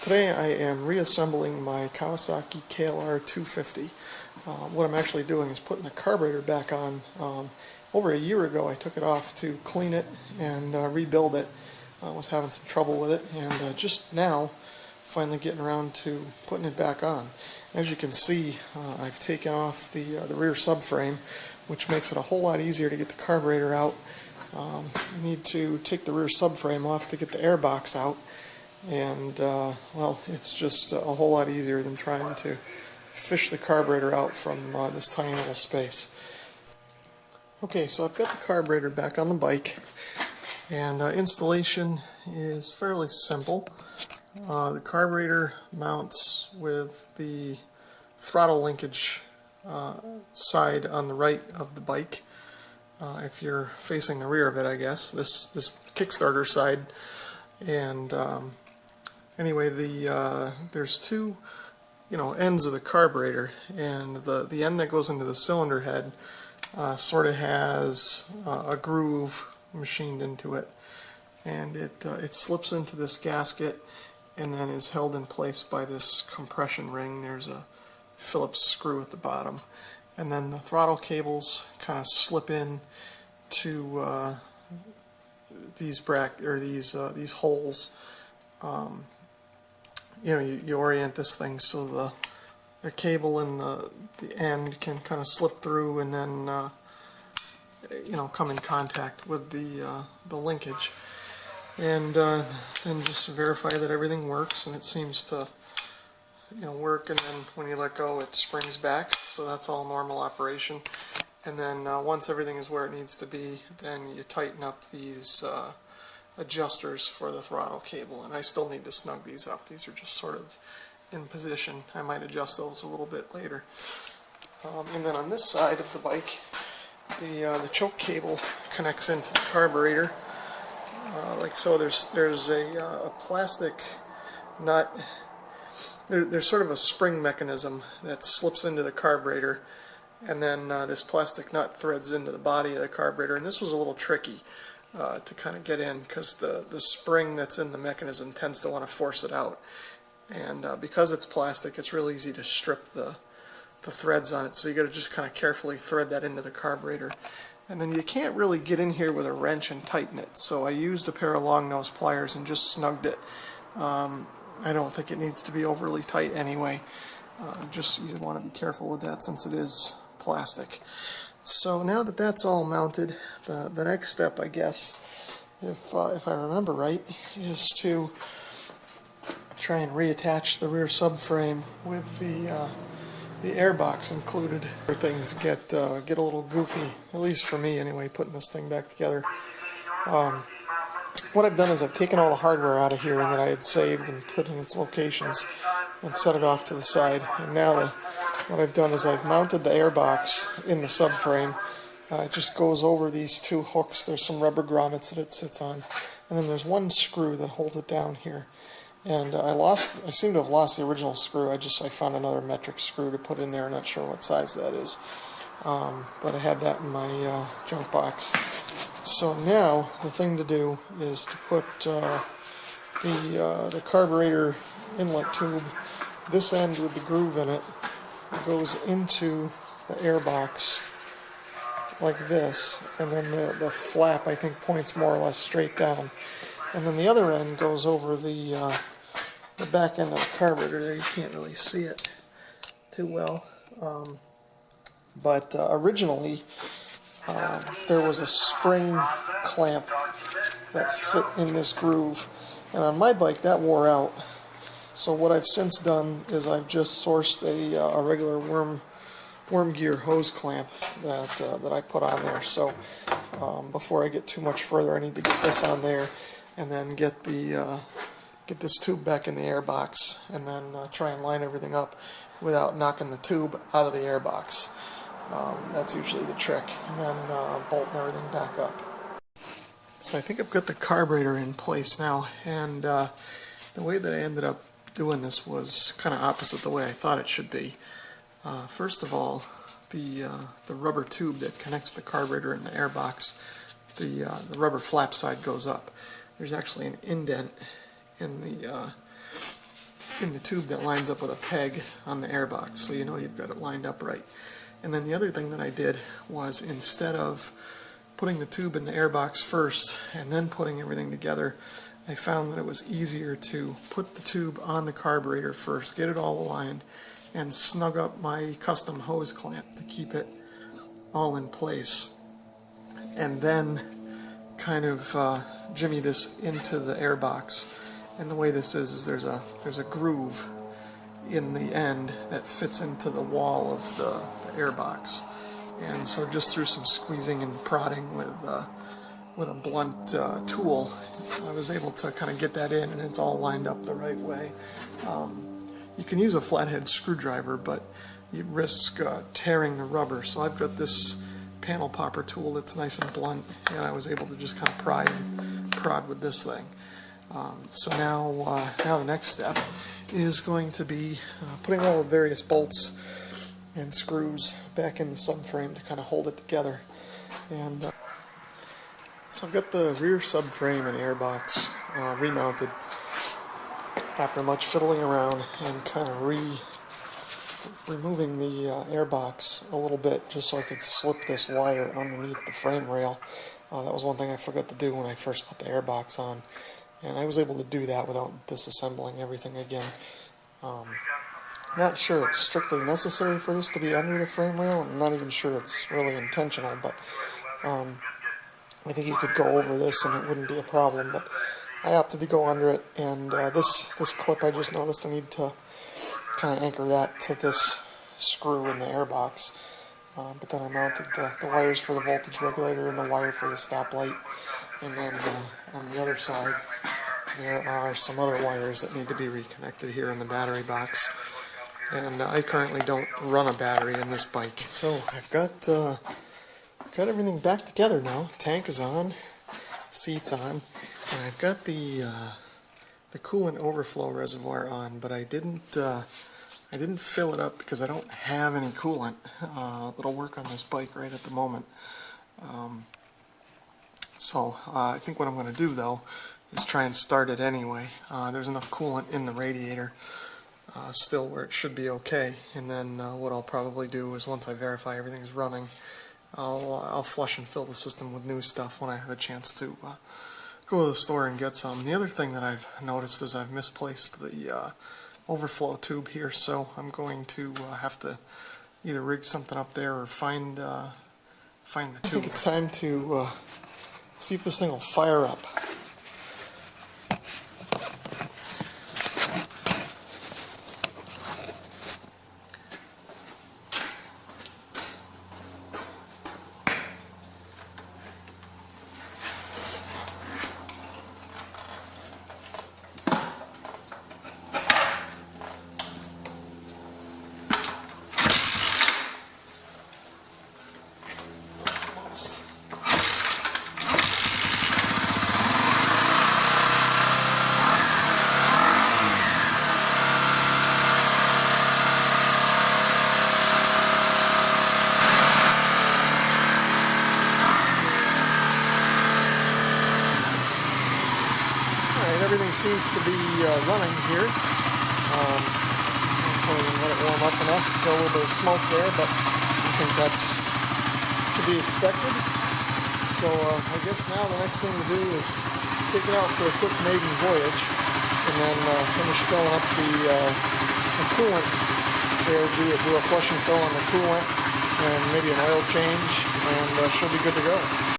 Today I am reassembling my Kawasaki KLR250. What I'm actually doing is putting the carburetor back on. Over a year ago I took it off to clean it and rebuild it. I was having some trouble with it, and just now finally getting around to putting it back on. As you can see, I've taken off the rear subframe, which makes it a whole lot easier to get the carburetor out. You need to take the rear subframe off to get the air box out. And well, it's just a whole lot easier than trying to fish the carburetor out from this tiny little space. Okay, so I've got the carburetor back on the bike, and installation is fairly simple. The carburetor mounts with the throttle linkage side on the right of the bike. If you're facing the rear of it, I guess this Kickstarter side. And anyway, there's two ends of the carburetor, and the end that goes into the cylinder head sort of has a groove machined into it, and it slips into this gasket and then is held in place by this compression ring. There's a Phillips screw at the bottom, and then the throttle cables kind of slip in to these holes. You orient this thing so the cable in the end can kind of slip through and then come in contact with the linkage, and then just verify that everything works, and it seems to work, and then when you let go it springs back, so that's all normal operation. And then once everything is where it needs to be, then you tighten up these adjusters for the throttle cable, and I still need to snug these up. These are just sort of in position. I might adjust those a little bit later. And then on this side of the bike, the choke cable connects into the carburetor, like so. There's a plastic nut. There's sort of a spring mechanism that slips into the carburetor, and then this plastic nut threads into the body of the carburetor, and this was a little tricky to kind of get in, because the spring that's in the mechanism tends to want to force it out, and because it's plastic, it's real easy to strip the threads on it, so you got to just kind of carefully thread that into the carburetor. And then you can't really get in here with a wrench and tighten it, so I used a pair of long nose pliers and just snugged it. I don't think it needs to be overly tight anyway. Just you want to be careful with that since it is plastic. So now that that's all mounted, the next step, I guess, if I remember right, is to try and reattach the rear subframe with the air box included. Things get a little goofy, at least for me anyway, putting this thing back together. What I've done is I've taken all the hardware out of here that I had saved and put in its locations and set it off to the side. And now what I've done is I've mounted the air box in the subframe. It just goes over these two hooks. There's some rubber grommets that it sits on, and then there's one screw that holds it down here. And I seem to have lost the original screw. I found another metric screw to put in there. I'm not sure what size that is, but I had that in my junk box. So now the thing to do is to put the carburetor inlet tube, this end with the groove in it, goes into the air box like this, and then the flap, I think, points more or less straight down, and then the other end goes over the back end of the carburetor. There, you can't really see it too well, but originally there was a spring clamp that fit in this groove, and on my bike that wore out. So what I've since done is I've just sourced a regular worm gear hose clamp that I put on there. So before I get too much further, I need to get this on there, and then get this tube back in the air box, and then try and line everything up without knocking the tube out of the air box. That's usually the trick, and then bolting everything back up. So I think I've got the carburetor in place now, and the way that I ended up doing this was kind of opposite the way I thought it should be. First of all, the rubber tube that connects the carburetor and the air box, the rubber flap side goes up. There's actually an indent in in the tube that lines up with a peg on the airbox, so you know you've got it lined up right. And then the other thing that I did was, instead of putting the tube in the airbox first and then putting everything together, I found that it was easier to put the tube on the carburetor first, get it all aligned, and snug up my custom hose clamp to keep it all in place. And then kind of jimmy this into the airbox. And the way this is there's a groove in the end that fits into the wall of the airbox. And so just through some squeezing and prodding with a blunt tool, I was able to kind of get that in, and it's all lined up the right way. You can use a flathead screwdriver, but you risk tearing the rubber. So I've got this panel popper tool that's nice and blunt, and I was able to just kind of pry and prod with this thing. So now the next step is going to be putting all the various bolts and screws back in the subframe to kind of hold it together. And so I've got the rear subframe and airbox remounted after much fiddling around and kind of removing the airbox a little bit just so I could slip this wire underneath the frame rail. That was one thing I forgot to do when I first put the airbox on, and I was able to do that without disassembling everything again. Not sure it's strictly necessary for this to be under the frame rail. I'm not even sure it's really intentional, but I think you could go over this and it wouldn't be a problem. But I opted to go under it, and this clip, I just noticed I need to kind of anchor that to this screw in the airbox. But then I mounted the wires for the voltage regulator and the wire for the stoplight. And then on the other side, there are some other wires that need to be reconnected here in the battery box. And I currently don't run a battery in this bike. So I've got everything back together now. Tank is on, seat's on, and I've got the coolant overflow reservoir on, but I didn't fill it up because I don't have any coolant that'll work on this bike right at the moment. So I think what I'm going to do though is try and start it anyway. There's enough coolant in the radiator still where it should be okay, and then what I'll probably do is, once I verify everything's running, I'll flush and fill the system with new stuff when I have a chance to go to the store and get some. The other thing that I've noticed is I've misplaced the overflow tube here, so I'm going to have to either rig something up there or find the tube. I think it's time to see if this thing will fire up. Everything seems to be running here. I'm going to let it warm up enough. Got a little bit of smoke there, but I think that's to be expected. So I guess now the next thing to do is take it out for a quick maiden voyage, and then finish filling up the coolant there. Do a flush and fill on the coolant, and maybe an oil change, and she'll be good to go.